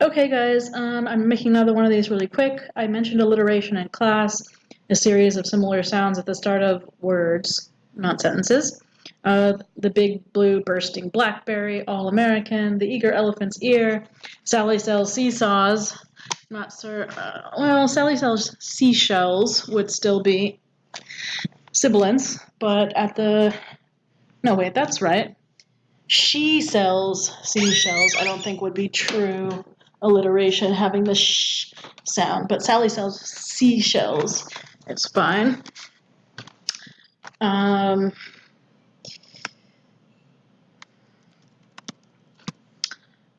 Okay, guys, I'm making another one of these really quick. I mentioned alliteration in class, a series of similar sounds at the start of words, not sentences. The big blue bursting blackberry, all-American, the eager elephant's ear, Sally sells seesaws, not sir, well, Sally sells seashells would still be sibilants, but at the, no wait, that's right. She sells seashells, I don't think would be true alliteration having the sh sound, but Sally sells seashells. It's fine.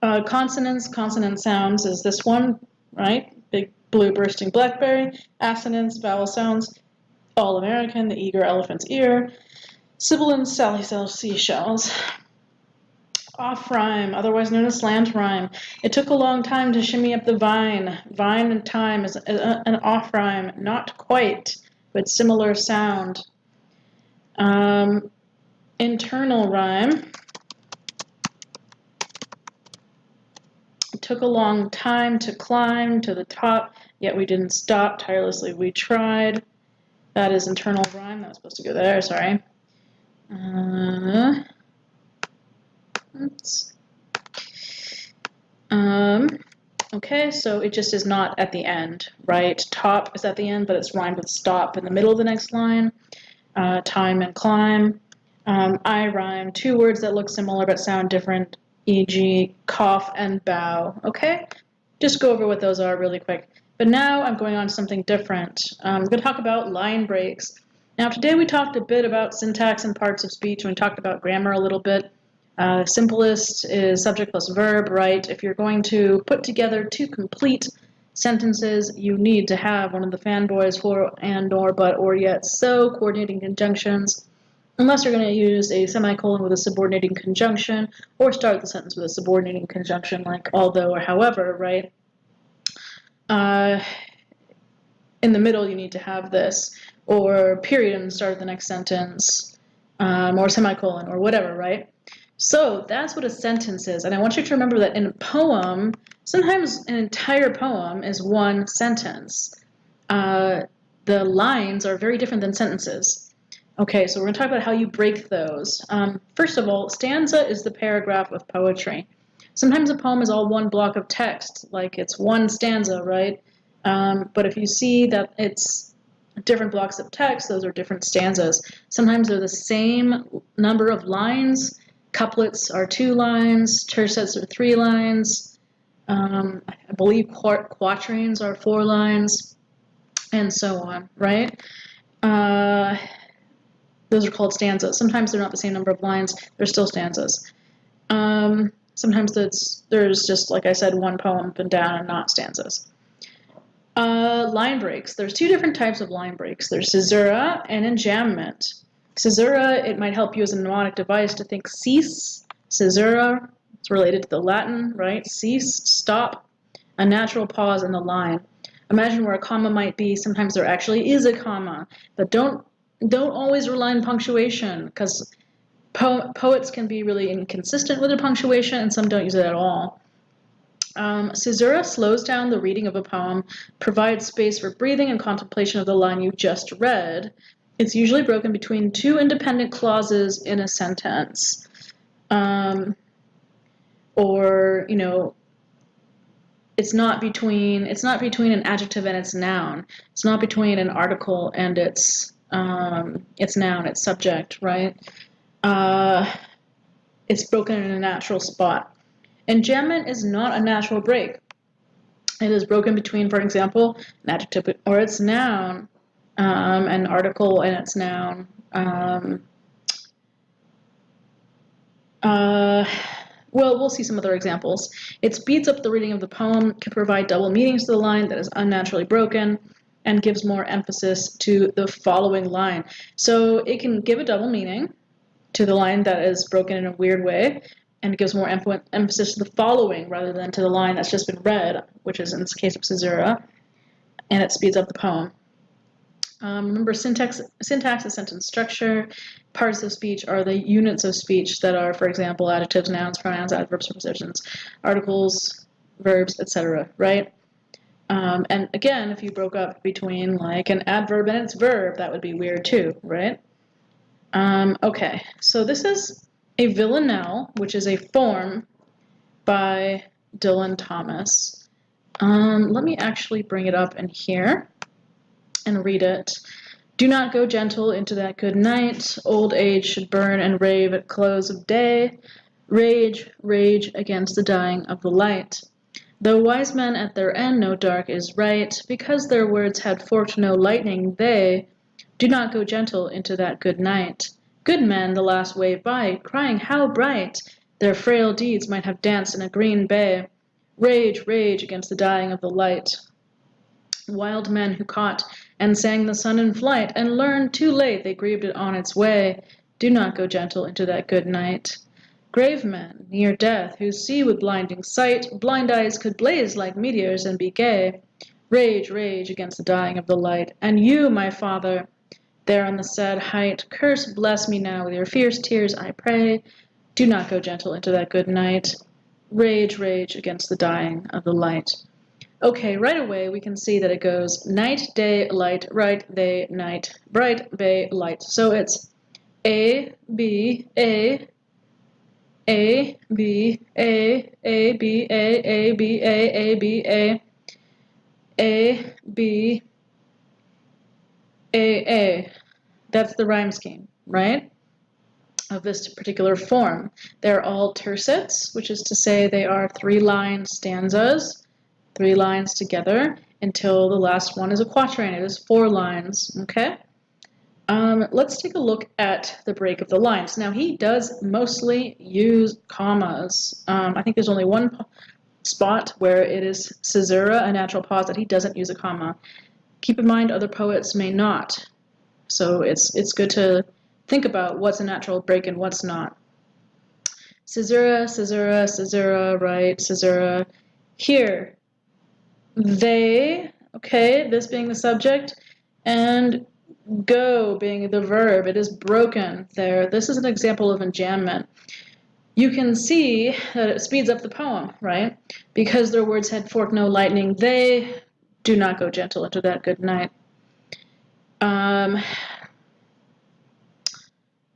Consonants, consonant sounds is this one, right? Big blue bursting blackberry. Assonants, vowel sounds, all American, the eager elephant's ear. Sibilants, Sally sells seashells. Off rhyme, otherwise known as slant rhyme. It took a long time to shimmy up the vine. Vine and time is an off rhyme, not quite, but similar sound. Internal rhyme. It took a long time to climb to the top, yet we didn't stop. Tirelessly we tried. That is internal rhyme. That was supposed to go there, sorry. Oops. Okay, so it just is not at the end, right? Top is at the end, but it's rhymed with stop in the middle of the next line. Time and climb. I rhyme two words that look similar but sound different, e.g. cough and bow, okay? Just go over what those are really quick. But now I'm going on to something different. I'm going to talk about line breaks. Now today we talked a bit about syntax and parts of speech, and we talked about grammar a little bit. Simplest is subject plus verb, right? If you're going to put together two complete sentences, you need to have one of the fanboys for, and, or, but, or, yet, so, coordinating conjunctions, unless you're going to use a semicolon with a subordinating conjunction, or start the sentence with a subordinating conjunction like although or however, right? In the middle, you need to have this, or period in the start of the next sentence, or semicolon, or whatever, right? So that's what a sentence is. And I want you to remember that in a poem, sometimes an entire poem is one sentence. The lines are very different than sentences. Okay, so we're going to talk about how you break those. First of all, stanza is the paragraph of poetry. Sometimes a poem is all one block of text, like it's one stanza, right? But if you see that it's different blocks of text, those are different stanzas. Sometimes they're the same number of lines. Couplets are 2 lines, tercets are 3 lines, I believe quatrains are 4 lines, and so on, right? Those are called stanzas. Sometimes they're not the same number of lines, they're still stanzas. Sometimes there's just, like I said, one poem up and down and not stanzas. Line breaks. There's 2 different types of line breaks. There's caesura and enjambment. Caesura, it might help you as a mnemonic device to think cease. Caesura, it's related to the Latin, right? Cease, stop, a natural pause in the line. Imagine where a comma might be. Sometimes there actually is a comma, but don't always rely on punctuation, because poets can be really inconsistent with their punctuation, and some don't use it at all. Caesura slows down the reading of a poem, provides space for breathing and contemplation of the line you just read. It's usually broken between 2 independent clauses in a sentence. Or, you know, it's not between an adjective and its noun. It's not between an article and its noun, its subject, right? It's broken in a natural spot. Enjambment is not a natural break. It is broken between, for example, an adjective or its noun, an article and its noun. Well, we'll see some other examples. It speeds up the reading of the poem, can provide double meanings to the line that is unnaturally broken, and gives more emphasis to the following line. So it can give a double meaning to the line that is broken in a weird way, and it gives more emphasis to the following rather than to the line that's just been read, which is in this case of caesura, and it speeds up the poem. Remember, syntax is sentence structure. Parts of speech are the units of speech that are, for example, adjectives, nouns, pronouns, adverbs, prepositions. Articles verbs, etc., right? And again, if you broke up between like an adverb and its verb, that would be weird too, right? Okay, so this is a villanelle, which is a form by Dylan Thomas. Let me actually bring it up in here and read it. Do not go gentle into that good night. Old age should burn and rave at close of day. Rage, rage against the dying of the light. Though wise men at their end know dark is right, because their words had forked no lightning, they do not go gentle into that good night. Good men the last wave by, crying how bright their frail deeds might have danced in a green bay. Rage, rage against the dying of the light. Wild men who caught and sang the sun in flight, and learned too late they grieved it on its way, do not go gentle into that good night. Grave men, near death, who see with blinding sight, blind eyes could blaze like meteors and be gay. Rage, rage against the dying of the light. And you, my father, there on the sad height, curse, bless me now with your fierce tears, I pray. Do not go gentle into that good night. Rage, rage against the dying of the light. Okay, right away we can see that it goes night, day, light, right, they, night, bright, bay, light. So it's A, B, A, B, A, B, A, B, A, B, A, B, A. That's the rhyme scheme, right? Of this particular form. They're all tercets, which is to say they are 3-line stanzas. 3 lines together until the last one is a quatrain. It is 4 lines, okay? Let's take a look at the break of the lines. Now, he does mostly use commas. I think there's only one spot where it is caesura, a natural pause, that he doesn't use a comma. Keep in mind, other poets may not. So it's good to think about what's a natural break and what's not. Caesura, caesura, caesura, right, caesura. Here, they, okay, this being the subject, and go being the verb. It is broken there. This is an example of enjambment. You can see that it speeds up the poem, right? Because their words had forked no lightning, they do not go gentle into that good night.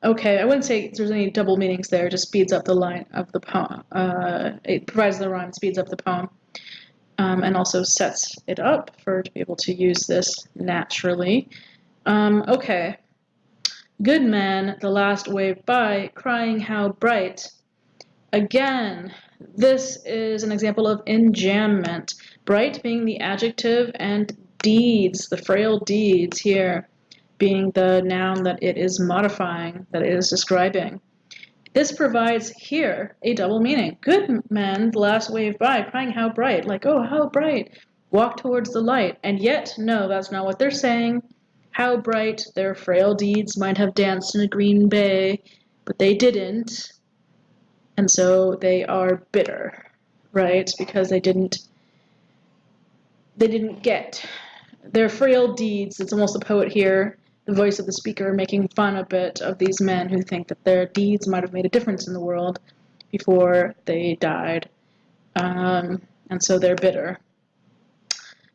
Okay, I wouldn't say there's any double meanings there. It just speeds up the line of the poem. It provides the rhyme, speeds up the poem. And also sets it up for to be able to use this naturally. Okay. Good man, the last wave by, crying how bright. Again, this is an example of enjambment. Bright being the adjective and deeds, the frail deeds here, being the noun that it is modifying, that it is describing. This provides here a double meaning. Good men, the last wave by, crying how bright, like, oh, how bright, walk towards the light. And yet, no, that's not what they're saying. How bright their frail deeds might have danced in a green bay, but they didn't. And so they are bitter, right? Because they didn't get their frail deeds. It's almost the poet here, the voice of the speaker, making fun a bit of these men who think that their deeds might have made a difference in the world before they died. And so they're bitter.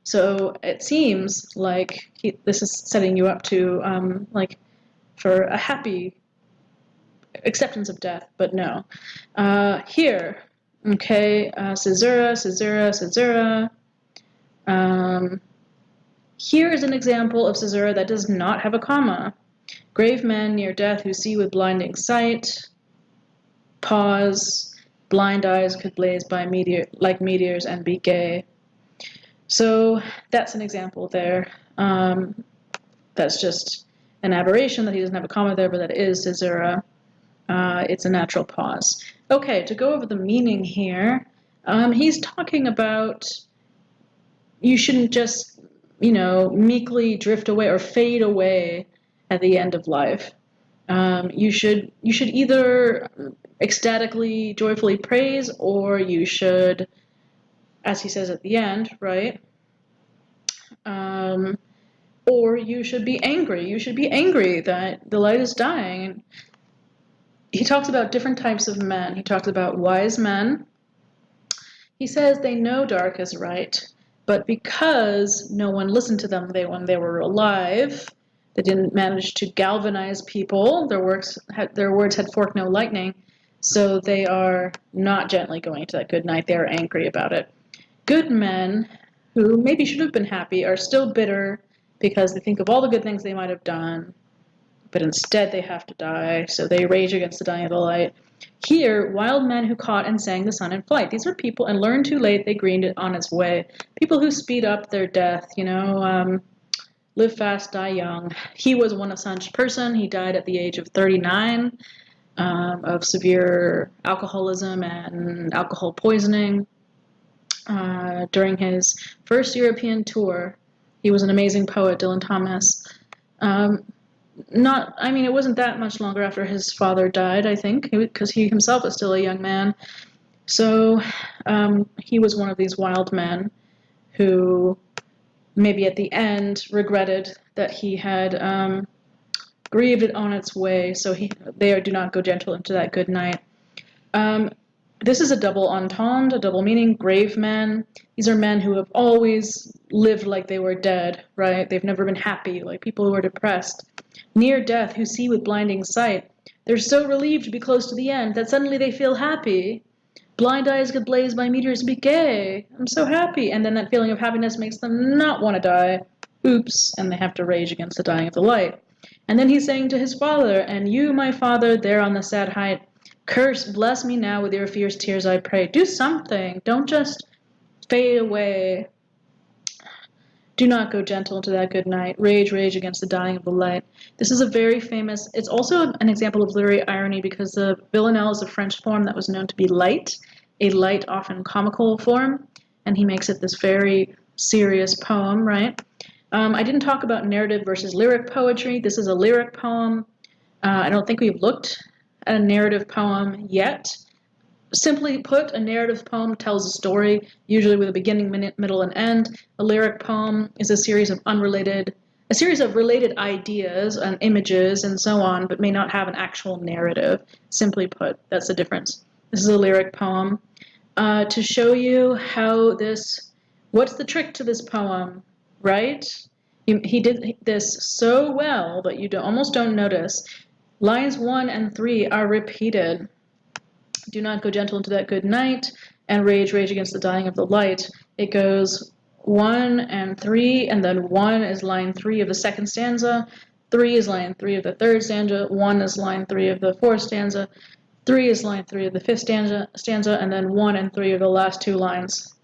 So it seems like this is setting you up to, like, for a happy acceptance of death, but no. Here, okay, caesura, caesura, caesura. Here is an example of caesura that does not have a comma. Grave men near death who see with blinding sight. Pause. Blind eyes could blaze by like meteors and be gay. So that's an example there. That's just an aberration that he doesn't have a comma there, but that is caesura. It's a natural pause. Okay, to go over the meaning here, he's talking about you shouldn't just, meekly drift away or fade away at the end of life. You should either ecstatically, joyfully praise, or you should, as he says at the end, right? Or you should be angry. You should be angry that the light is dying. He talks about different types of men. He talks about wise men. He says they know dark is right, but because no one listened to them when they were alive, they didn't manage to galvanize people. Their words had forked no lightning, so they are not gently going to that good night. They are angry about it. Good men, who maybe should have been happy, are still bitter because they think of all the good things they might have done, but instead they have to die, so they rage against the dying of the light. Here, wild men who caught and sang the sun in flight. These are people, and learned too late, they greened it on its way. People who speed up their death, live fast, die young. He was one of such person. He died at the age of 39 of severe alcoholism and alcohol poisoning during his first European tour. He was an amazing poet, Dylan Thomas. It wasn't that much longer after his father died, I think, because he himself was still a young man. So he was one of these wild men who maybe at the end regretted that he had grieved it on its way, so they do not go gentle into that good night. This is a double entendre, a double meaning. Grave men. These are men who have always lived like they were dead, right? They've never been happy, like people who are depressed. Near death, who see with blinding sight. They're so relieved to be close to the end that suddenly they feel happy. Blind eyes get blazed by meteors and be gay. I'm so happy. And then that feeling of happiness makes them not want to die. Oops. And they have to rage against the dying of the light. And then he's saying to his father, and you, my father, there on the sad height, curse, bless me now with your fierce tears, I pray. Do something. Don't just fade away. Do not go gentle into that good night. Rage, rage against the dying of the light. This is a very famous, it's also an example of literary irony because the villanelle is a French form that was known to be light, a light, often comical form, and he makes it this very serious poem, right? I didn't talk about narrative versus lyric poetry. This is a lyric poem. I don't think we've looked at a narrative poem yet. Simply put, a narrative poem tells a story, usually with a beginning, middle, and end. A lyric poem is a series of related ideas and images and so on, but may not have an actual narrative. Simply put, that's the difference. This is a lyric poem. To show you what's the trick to this poem, right? He did this so well that you almost don't notice. Lines 1 and 3 are repeated. Do not go gentle into that good night, and rage, rage against the dying of the light. It goes 1 and 3, and then 1 is line 3 of the second stanza, 3 is line 3 of the third stanza, 1 is line 3 of the fourth stanza, 3 is line 3 of the fifth stanza, and then 1 and 3 of the last two lines.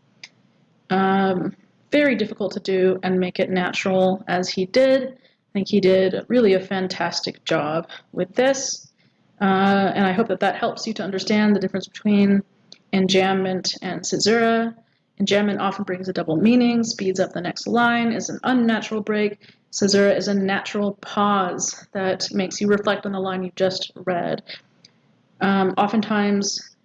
Very difficult to do and make it natural as he did. I think he did really a fantastic job with this. And I hope that helps you to understand the difference between enjambment and caesura. Enjambment often brings a double meaning, speeds up the next line, is an unnatural break. Caesura is a natural pause that makes you reflect on the line you just read. Oftentimes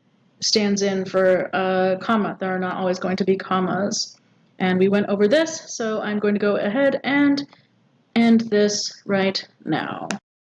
stands in for a comma. There are not always going to be commas. And we went over this, so I'm going to go ahead and end this right now.